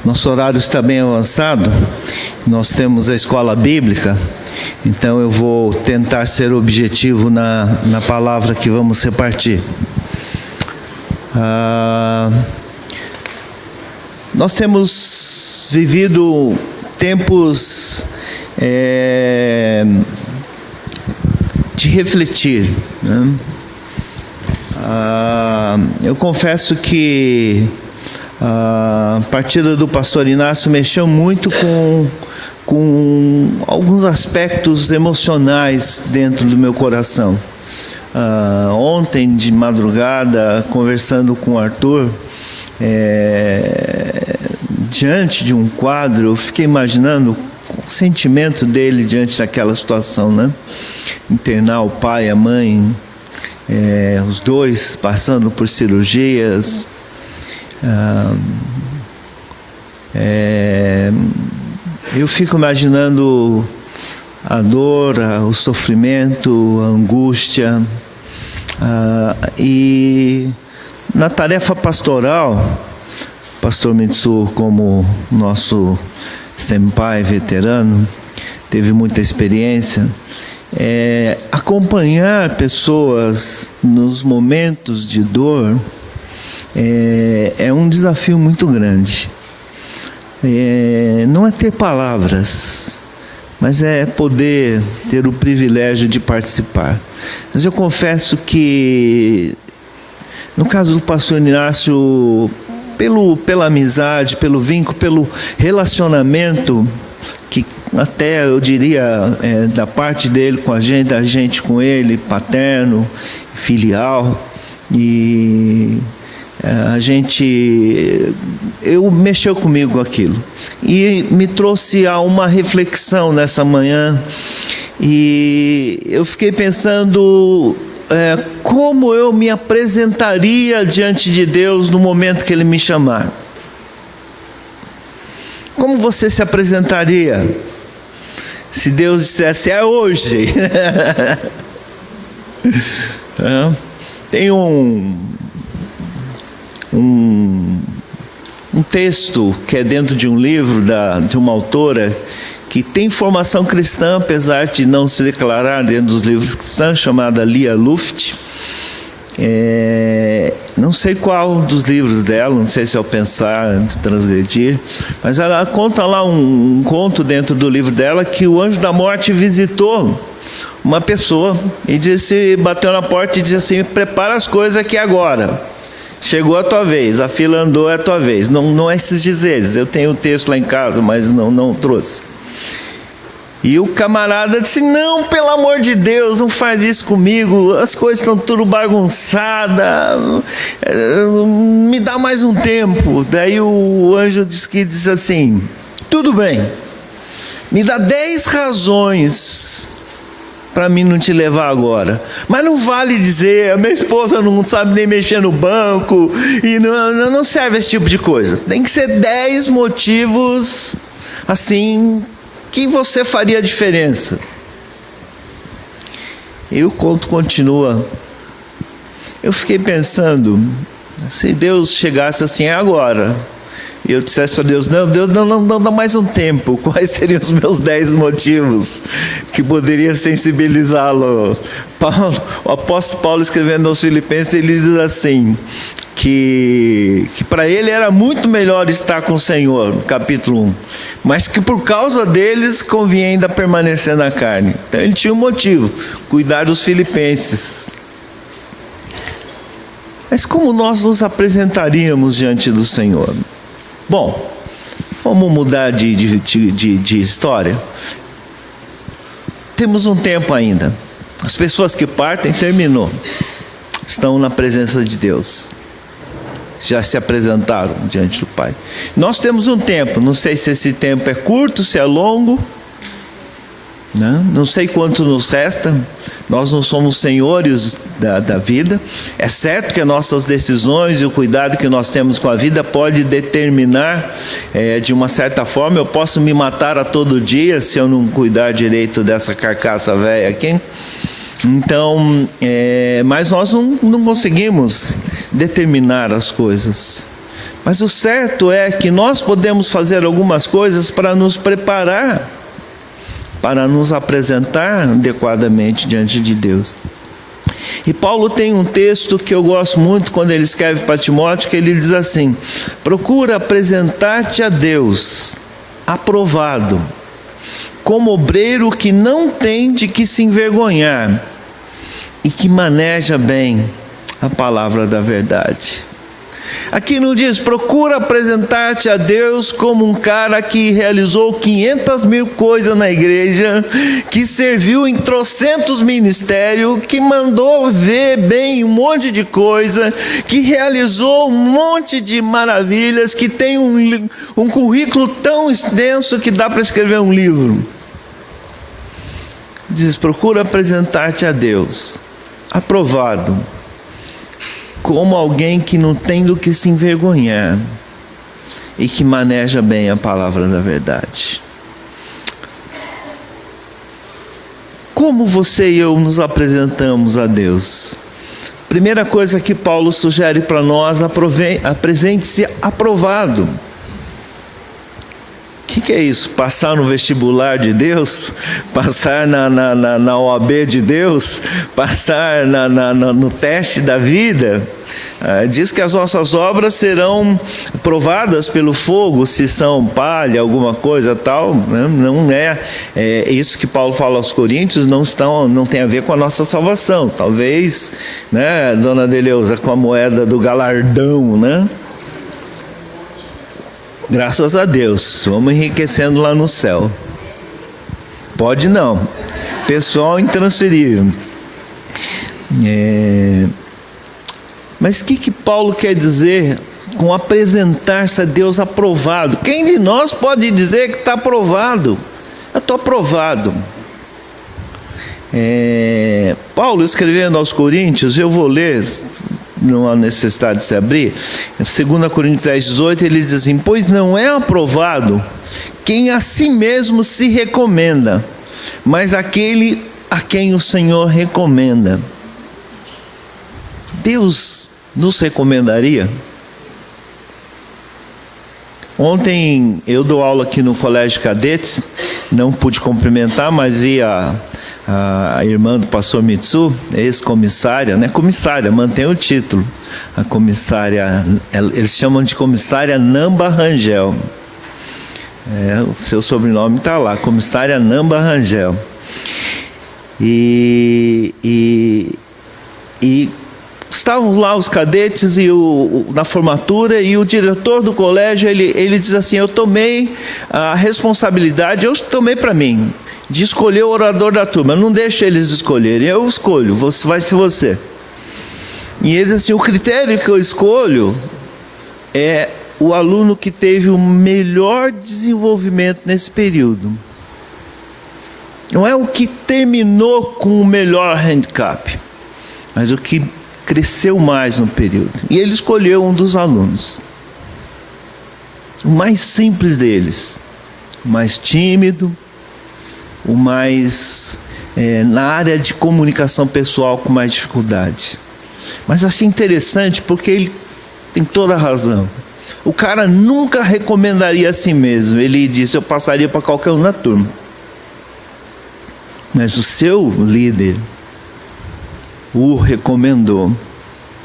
Nosso horário está bem avançado, nós temos a escola bíblica, então eu vou tentar ser objetivo na palavra que vamos repartir. Nós temos vivido tempos de refletir, né? Eu confesso que a partida do pastor Inácio mexeu muito com alguns aspectos emocionais dentro do meu coração. Ontem de madrugada, conversando com o Arthur, diante de um quadro, eu fiquei imaginando o sentimento dele diante daquela situação, né? Internar o pai, a mãe, os dois passando por cirurgias. Eu fico imaginando a dor, o sofrimento, a angústia, e na tarefa pastoral, pastor Mitsu, como nosso senpai veterano, teve muita experiência, acompanhar pessoas nos momentos de dor é um desafio muito grande. Não é ter palavras, mas é poder ter o privilégio de participar. Mas eu confesso que, no caso do pastor Inácio, pela amizade, pelo vínculo, pelo relacionamento, que até eu diria da parte dele com a gente, da gente com ele, paterno, filial, e mexeu comigo aquilo e me trouxe a uma reflexão nessa manhã, e eu fiquei pensando como eu me apresentaria diante de Deus no momento que Ele me chamar. Como você se apresentaria se Deus dissesse: é hoje? Tem um texto que é dentro de um livro de uma autora que tem formação cristã, apesar de não se declarar dentro dos livros cristãos, chamada Lia Luft. Não sei qual dos livros dela, não sei se é o Pensar em Transgredir, mas ela conta lá um conto dentro do livro dela que o anjo da morte visitou uma pessoa e bateu na porta e disse assim: prepara as coisas aqui agora. Chegou a tua vez, a fila andou, é a tua vez. Não é esses dizeres, eu tenho o texto lá em casa, mas não trouxe. E o camarada disse: não, pelo amor de Deus, não faz isso comigo, as coisas estão tudo bagunçadas, me dá mais um tempo. Daí o anjo disse assim: tudo bem, me dá 10 razões para mim não te levar agora, mas não vale dizer: a minha esposa não sabe nem mexer no banco, e não serve esse tipo de coisa. Tem que ser 10 motivos assim que você faria a diferença. E o conto continua. Eu fiquei pensando, se Deus chegasse assim: é agora, e eu dissesse para Deus: não, Deus, não dá mais um tempo, quais seriam os meus 10 motivos que poderia sensibilizá-lo? O apóstolo Paulo, escrevendo aos Filipenses, ele diz assim, que para ele era muito melhor estar com o Senhor, no capítulo 1, mas que por causa deles convinha ainda permanecer na carne. Então ele tinha um motivo: cuidar dos filipenses. Mas como nós nos apresentaríamos diante do Senhor? Bom, vamos mudar de história. Temos um tempo ainda. As pessoas que partem, terminou, estão na presença de Deus, já se apresentaram diante do Pai. Nós temos um tempo, não sei se esse tempo é curto, se é longo, né? Não sei quanto nos resta. Nós não somos senhores da vida. É certo que as nossas decisões e o cuidado que nós temos com a vida pode determinar, de uma certa forma, eu posso me matar a todo dia se eu não cuidar direito dessa carcaça velha aqui. Então, mas nós não conseguimos determinar as coisas. Mas o certo é que nós podemos fazer algumas coisas para nos preparar, para nos apresentar adequadamente diante de Deus. E Paulo tem um texto que eu gosto muito quando ele escreve para Timóteo, que ele diz assim: procura apresentar-te a Deus aprovado, como obreiro que não tem de que se envergonhar e que maneja bem a palavra da verdade. Aqui não diz, procura apresentar-te a Deus como um cara que realizou 500.000 coisas na igreja, que serviu em trocentos ministérios, que mandou ver bem um monte de coisa, que realizou um monte de maravilhas, que tem um currículo tão extenso que dá para escrever um livro. Diz, procura apresentar-te a Deus aprovado, como alguém que não tem do que se envergonhar e que maneja bem a palavra da verdade. Como você e eu nos apresentamos a Deus? Primeira coisa que Paulo sugere para nós, apresente-se aprovado. O que é isso? Passar no vestibular de Deus? Passar na OAB de Deus? Passar no teste da vida? Diz que as nossas obras serão provadas pelo fogo, se são palha, alguma coisa tal, né? Não é isso que Paulo fala aos Coríntios, não tem a ver com a nossa salvação. Talvez, né, dona Deleuza, com a moeda do galardão, né? Graças a Deus, vamos enriquecendo lá no céu. Pode não, pessoal intransferível. Mas o que Paulo quer dizer com apresentar-se a Deus aprovado? Quem de nós pode dizer que está aprovado? Eu estou aprovado. Paulo escrevendo aos Coríntios, eu vou ler, não há necessidade de se abrir, 2 Coríntios 10:18, ele diz assim: pois não é aprovado quem a si mesmo se recomenda, mas aquele a quem o Senhor recomenda. Deus nos recomendaria? Ontem eu dou aula aqui no Colégio Cadetes, não pude cumprimentar, mas vi a irmã do pastor Mitsu, ex-comissária, né? Comissária, mantém o título. A comissária, eles chamam de comissária Namba Rangel. O seu sobrenome está lá, comissária Namba Rangel. E estavam lá os cadetes na formatura, e o diretor do colégio, ele diz assim: eu tomei a responsabilidade, eu tomei para mim, de escolher o orador da turma. Não deixa eles escolherem, eu escolho, vai ser você. E ele diz assim: o critério que eu escolho é o aluno que teve o melhor desenvolvimento nesse período. Não é o que terminou com o melhor handicap, mas o que cresceu mais no período. E ele escolheu um dos alunos, o mais simples deles, o mais tímido, o mais na área de comunicação pessoal com mais dificuldade. Mas achei interessante porque ele tem toda a razão. O cara nunca recomendaria a si mesmo. Ele disse: eu passaria para qualquer um na turma. Mas o seu líder o recomendou.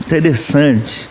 Interessante.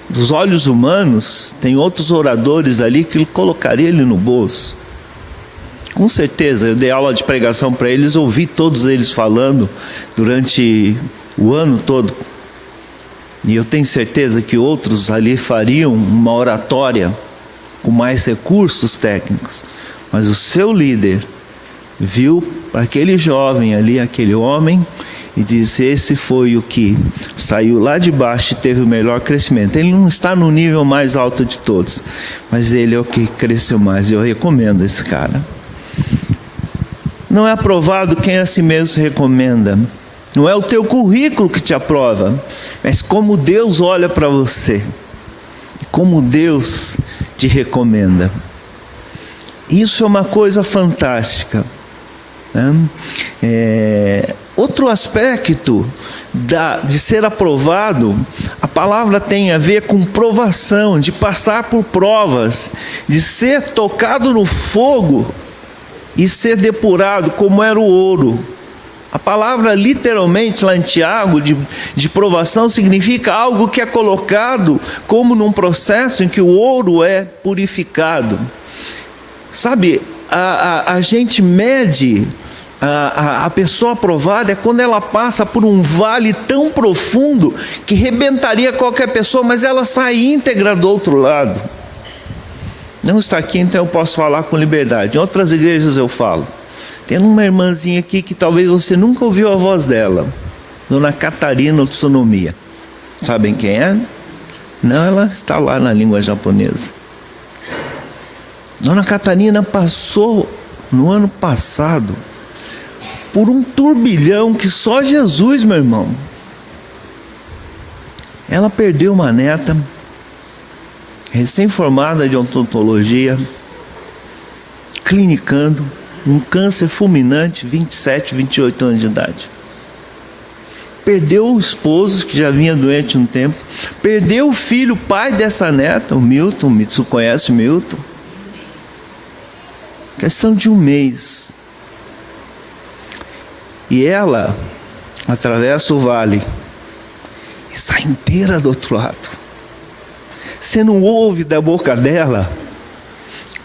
Dos olhos humanos, tem outros oradores ali que ele colocaria ele no bolso. Com certeza, eu dei aula de pregação para eles, ouvi todos eles falando durante o ano todo. E eu tenho certeza que outros ali fariam uma oratória com mais recursos técnicos. Mas o seu líder viu aquele jovem ali, aquele homem, e disse: esse foi o que saiu lá de baixo e teve o melhor crescimento. Ele não está no nível mais alto de todos, mas ele é o que cresceu mais. Eu recomendo esse cara. Não é aprovado quem a si mesmo se recomenda. Não é o teu currículo que te aprova, mas como Deus olha para você, como Deus te recomenda. Isso é uma coisa fantástica, né? Outro aspecto de ser aprovado, a palavra tem a ver com provação, de passar por provas, de ser tocado no fogo e ser depurado como era o ouro. A palavra literalmente lá em Tiago de provação significa algo que é colocado como num processo em que o ouro é purificado. Sabe, a gente mede a pessoa aprovada é quando ela passa por um vale tão profundo que rebentaria qualquer pessoa, mas ela sai íntegra do outro lado. Não está aqui, então eu posso falar com liberdade. Em outras igrejas eu falo. Tem uma irmãzinha aqui que talvez você nunca ouviu a voz dela, Dona Catarina Tsunomiya. Sabem quem é? Não, ela está lá na língua japonesa. Dona Catarina passou no ano passado por um turbilhão que só Jesus, meu irmão. Ela perdeu uma neta recém-formada de odontologia, clinicando um câncer fulminante, 27, 28 anos de idade. Perdeu o esposo, que já vinha doente um tempo. Perdeu o filho, pai dessa neta, o Milton. Você conhece o Milton? Questão de um mês. E ela atravessa o vale e sai inteira do outro lado. Você não ouve da boca dela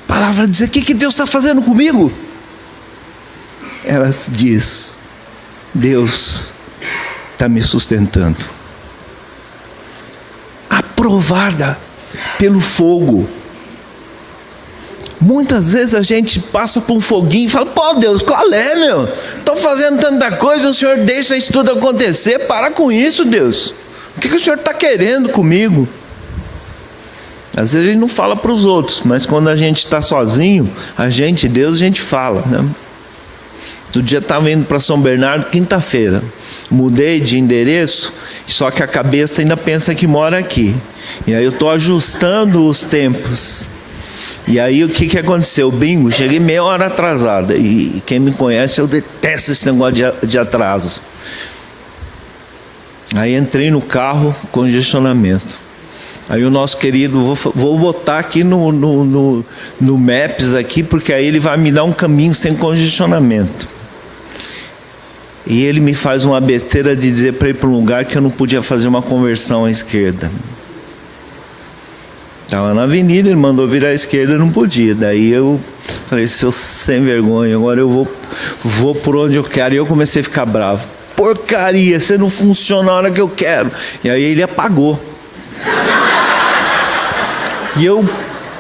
a palavra dizer: o que Deus está fazendo comigo? Ela diz: Deus está me sustentando. Aprovada pelo fogo. Muitas vezes a gente passa por um foguinho e fala: pô, Deus, qual é, meu? Estou fazendo tanta coisa, o Senhor deixa isso tudo acontecer. Para com isso, Deus. O que o Senhor está querendo comigo? Às vezes a gente não fala para os outros, mas quando a gente está sozinho, Deus, a gente fala, né? Outro dia estava indo para São Bernardo, quinta-feira. Mudei de endereço, só que a cabeça ainda pensa que mora aqui. E aí eu estou ajustando os tempos. E aí o que aconteceu? Bingo, cheguei meia hora atrasada. E quem me conhece, eu detesto esse negócio de atraso. Aí entrei no carro, congestionamento. Aí o nosso querido, vou botar aqui no Maps aqui, porque aí ele vai me dar um caminho sem congestionamento. E ele me faz uma besteira de dizer para ir para um lugar que eu não podia fazer uma conversão à esquerda. Estava na avenida, ele mandou virar à esquerda, não podia. Daí eu falei: seu sem vergonha, agora eu vou por onde eu quero. E eu comecei a ficar bravo. Porcaria, você não funciona na hora que eu quero. E aí ele apagou. E eu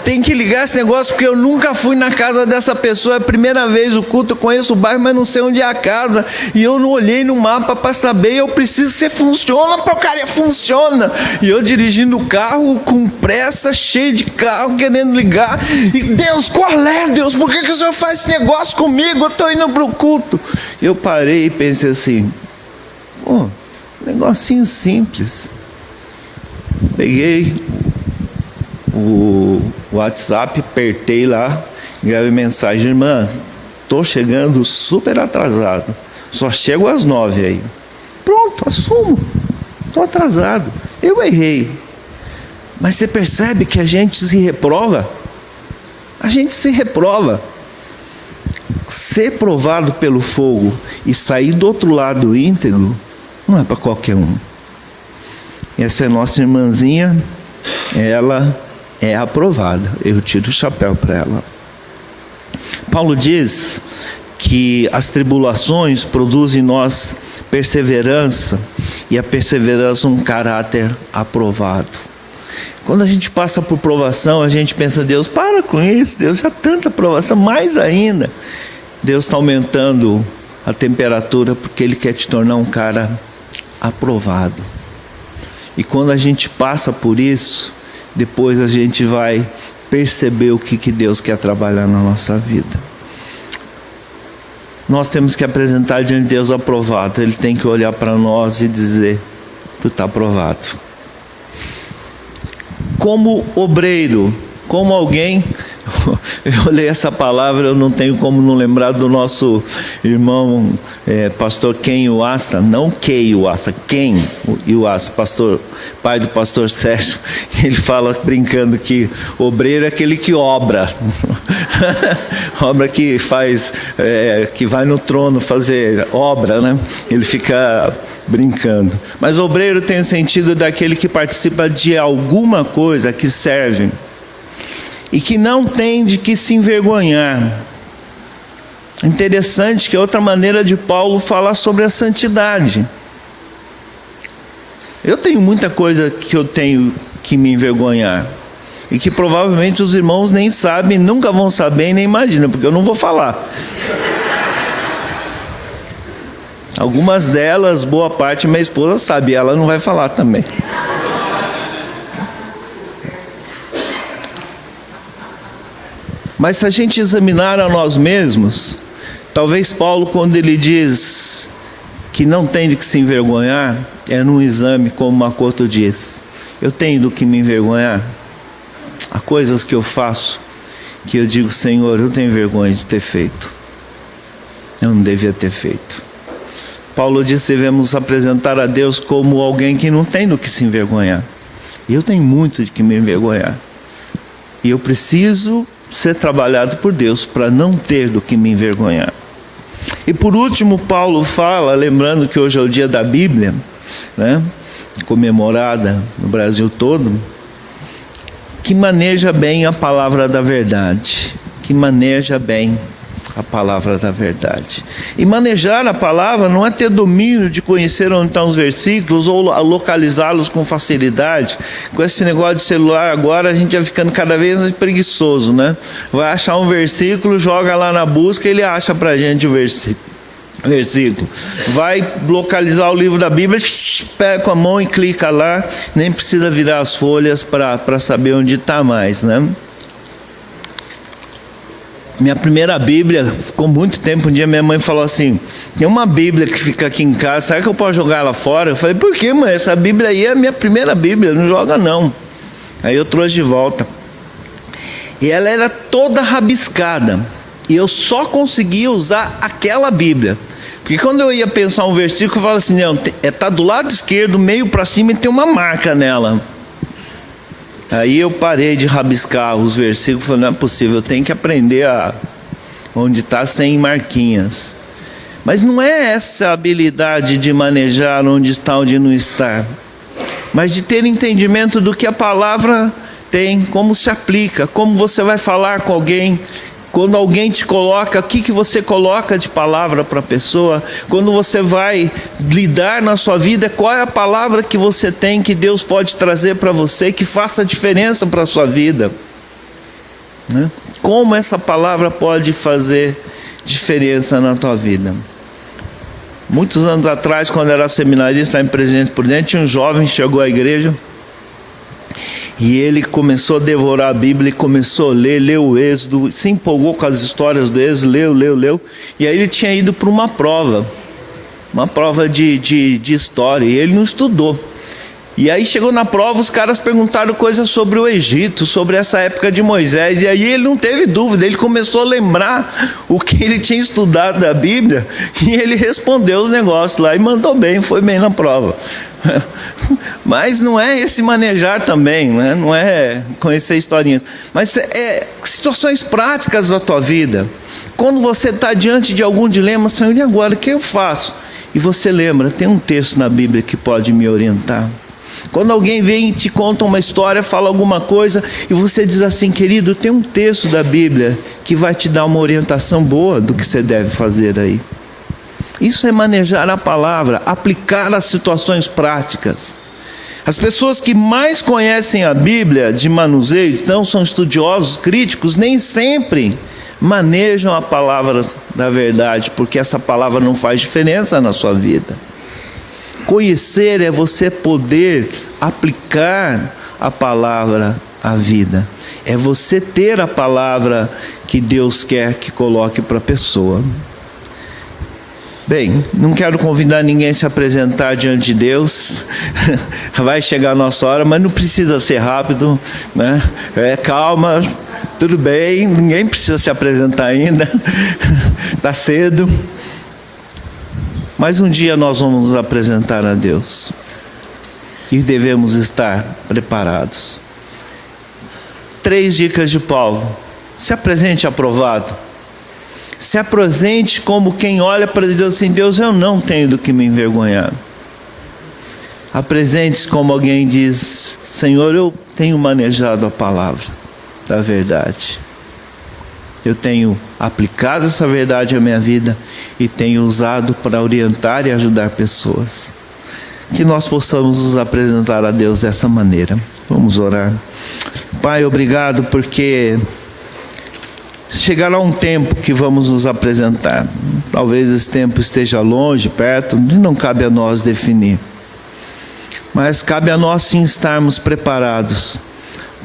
tenho que ligar esse negócio, porque eu nunca fui na casa dessa pessoa. É a primeira vez o culto, eu conheço o bairro, mas não sei onde é a casa. E eu não olhei no mapa para saber. Eu preciso que você funciona, porcaria, funciona. E eu dirigindo o carro com pressa, cheio de carro, querendo ligar. E Deus, qual é, Deus? Por que o Senhor faz esse negócio comigo? Eu estou indo para o culto. Eu parei e pensei assim: pô, negocinho simples. Peguei o WhatsApp, apertei lá, gravei mensagem: irmã, estou chegando super atrasado, só chego às 9 aí. Pronto, assumo, estou atrasado, eu errei. Mas você percebe que a gente se reprova? A gente se reprova. Ser provado pelo fogo e sair do outro lado íntegro não é para qualquer um. Essa é nossa irmãzinha, ela é aprovada. Eu tiro o chapéu para ela. Paulo diz que as tribulações produzem em nós perseverança, e a perseverança um caráter aprovado. Quando a gente passa por provação, a gente pensa: Deus, para com isso, Deus, já tanta provação, mais ainda. Deus está aumentando a temperatura porque Ele quer te tornar um cara aprovado. E quando a gente passa por isso, depois a gente vai perceber o que Deus quer trabalhar na nossa vida. Nós temos que apresentar diante de Deus aprovado. Ele tem que olhar para nós e dizer: tu está aprovado. Como obreiro, como alguém Eu leio essa palavra, eu não tenho como não lembrar do nosso irmão pastor Ken Iwasa, não Kei Iwasa, Ken Iwasa, pastor, pai do pastor Sérgio. Ele fala brincando que obreiro é aquele que obra, obra que faz, que vai no trono fazer obra, né? Ele fica brincando. Mas obreiro tem o sentido daquele que participa de alguma coisa que serve e que não tem de que se envergonhar. Interessante que é outra maneira de Paulo falar sobre a santidade. Eu tenho muita coisa que eu tenho que me envergonhar, e que provavelmente os irmãos nem sabem, nunca vão saber e nem imaginam, porque eu não vou falar. Algumas delas, boa parte, minha esposa sabe, ela não vai falar também. Mas se a gente examinar a nós mesmos, talvez Paulo, quando ele diz que não tem de que se envergonhar, é num exame, como Makoto diz. Eu tenho do que me envergonhar. Há coisas que eu faço que eu digo, Senhor, eu tenho vergonha de ter feito. Eu não devia ter feito. Paulo diz que devemos apresentar a Deus como alguém que não tem do que se envergonhar. E eu tenho muito de que me envergonhar. E eu preciso ser trabalhado por Deus para não ter do que me envergonhar. E por último, Paulo fala, lembrando que hoje é o dia da Bíblia, né, comemorada no Brasil todo, que maneja bem a palavra da verdade, que maneja bem a palavra da verdade. E manejar a palavra não é ter domínio de conhecer onde estão os versículos ou localizá-los com facilidade. Com esse negócio de celular agora, a gente vai ficando cada vez mais preguiçoso, né? Vai achar um versículo, joga lá na busca e ele acha pra gente o versículo. Vai localizar o livro da Bíblia, pega com a mão e clica lá, nem precisa virar as folhas para saber onde está mais, né? Minha primeira Bíblia, ficou muito tempo, um dia minha mãe falou assim, tem uma Bíblia que fica aqui em casa, será que eu posso jogar ela fora? Eu falei, por que, mãe? Essa Bíblia aí é a minha primeira Bíblia, não joga não. Aí eu trouxe de volta. E ela era toda rabiscada, e eu só conseguia usar aquela Bíblia. Porque quando eu ia pensar um versículo, eu falava assim, não, está do lado esquerdo, meio para cima e tem uma marca nela. Aí eu parei de rabiscar os versículos, falei, não é possível, eu tenho que aprender onde está sem marquinhas. Mas não é essa habilidade de manejar onde está, onde não está, mas de ter entendimento do que a palavra tem, como se aplica, como você vai falar com alguém. Quando alguém te coloca, o que você coloca de palavra para a pessoa? Quando você vai lidar na sua vida, qual é a palavra que você tem, que Deus pode trazer para você, que faça diferença para a sua vida? Né? Como essa palavra pode fazer diferença na tua vida? Muitos anos atrás, quando eu era seminarista em Presidente Prudente, um jovem chegou à igreja, e ele começou a devorar a Bíblia e começou a leu o Êxodo, se empolgou com as histórias do Êxodo, leu. E aí ele tinha ido para uma prova de história, e ele não estudou. E aí chegou na prova, os caras perguntaram coisas sobre o Egito, sobre essa época de Moisés, e aí ele não teve dúvida, ele começou a lembrar o que ele tinha estudado da Bíblia, e ele respondeu os negócios lá, e mandou bem, foi bem na prova. Mas não é esse manejar também, né? Não é conhecer historinhas, mas é situações práticas da tua vida. Quando você está diante de algum dilema, Senhor, e agora, o que eu faço? E você lembra, tem um texto na Bíblia que pode me orientar. Quando alguém vem e te conta uma história, fala alguma coisa, e você diz assim, querido, tem um texto da Bíblia que vai te dar uma orientação boa do que você deve fazer aí. Isso é manejar a palavra, aplicar as situações práticas. As pessoas que mais conhecem a Bíblia de manuseio, então são estudiosos, críticos, nem sempre manejam a palavra da verdade, porque essa palavra não faz diferença na sua vida. Conhecer é você poder aplicar a palavra à vida. É você ter a palavra que Deus quer que coloque para a pessoa. Bem, não quero convidar ninguém a se apresentar diante de Deus. Vai chegar a nossa hora, mas não precisa ser rápido, né? Calma, Tudo bem, ninguém precisa se apresentar ainda, está cedo. Mas um dia nós vamos nos apresentar a Deus. E devemos estar preparados. 3 dicas de Paulo. Se apresente aprovado. Se apresente como quem olha para Deus assim: Deus, eu não tenho do que me envergonhar. Apresente-se como alguém diz: Senhor, eu tenho manejado a palavra da verdade. Eu tenho aplicado essa verdade à minha vida e tenho usado para orientar e ajudar pessoas. Que nós possamos nos apresentar a Deus dessa maneira. Vamos orar. Pai, obrigado porque chegará um tempo que vamos nos apresentar. Talvez esse tempo esteja longe, perto, não cabe a nós definir. Mas cabe a nós sim estarmos preparados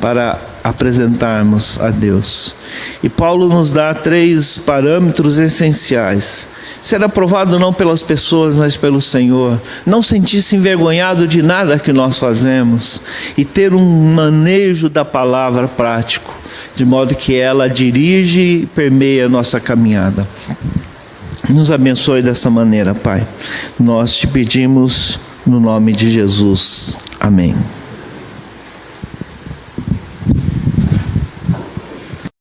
para apresentarmos a Deus. E Paulo nos dá 3 parâmetros essenciais: ser aprovado não pelas pessoas, mas pelo Senhor, não sentir-se envergonhado de nada que nós fazemos, e ter um manejo da palavra prático, de modo que ela dirige e permeia a nossa caminhada. Nos abençoe dessa maneira, Pai. Nós te pedimos no nome de Jesus. Amém.